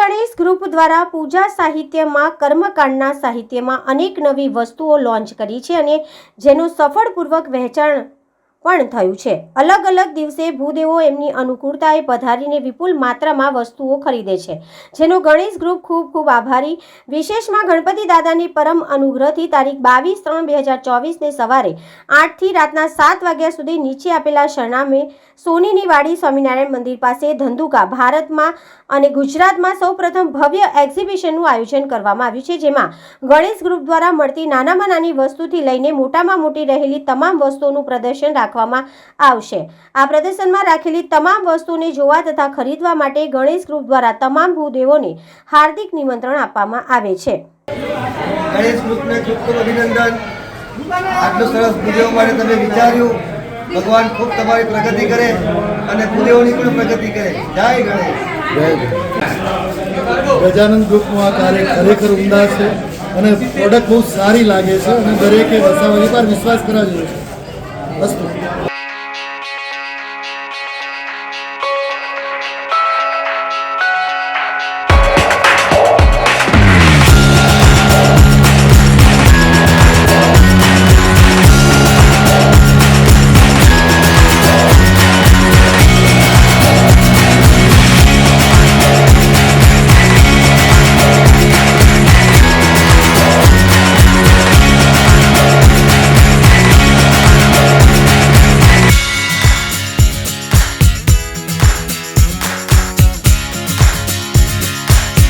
Ganesh group દ્વારા પૂજા સાહિત્યમાં કર્મકાંડના સાહિત્યમાં અનેક નવી વસ્તુઓ લોન્ચ કરી છે અને જેનું સફળપૂર્વક વહેંચાણ પણ થયું છે। અલગ અલગ દિવસે ભૂદેવો એમની અનુકૂળતાએ પધારીને વિપુલ માત્રામાં વસ્તુઓ ખરીદે છે, જેનો ગણેશ ગ્રુપ ખૂબ ખૂબ આભારી। વિશેષમાં ગણપતિ દાદાની પરમ અનુગ્રહથી તારીખ 22/3/2024ને સવારે 8 થી રાતના 7 વાગ્યા સુધી નીચે આપેલા સરનામે સોનીની વાડી સ્વામિનારાયણ મંદિર પાસે ધંધુકા ભારતમાં અને ગુજરાતમાં સૌપ્રથમ ભવ્ય એક્ઝિબિશનનું આયોજન કરવામાં આવ્યું છે, જેમાં ગણેશ ગ્રુપ દ્વારા મળતી નાનામાં નાની વસ્તુથી લઈને મોટામાં મોટી રહેલી તમામ વસ્તુઓનું પ્રદર્શન રાખવામાં આવશે। આ પ્રદર્શનમાં રાખેલી તમામ વસ્તુને જોવા તથા ખરીદવા માટે ગણેશ ગ્રુપ દ્વારા તમામ ભૂદેવોને હાર્દિક નિમંત્રણ આપવામાં આવે છે। ગણેશ ગ્રુપને ખૂબ ખૂબ અભિનંદન। આટલું સરસ ભૂદેવો માટે તમે વિચાર્યું। ભગવાન ખૂબ તમારી પ્રગતિ કરે અને ભૂદેવોની પણ પ્રગતિ કરે। જય ગણેશ। ગજાનંદ ગ્રુપનું આ કાર્ય ખરેખર ઉમદા છે અને પ્રોડક્ટ બહુ સારી લાગે છે અને દરેકે વસાવવાની પર વિશ્વાસ કરવા જોઈએ છે।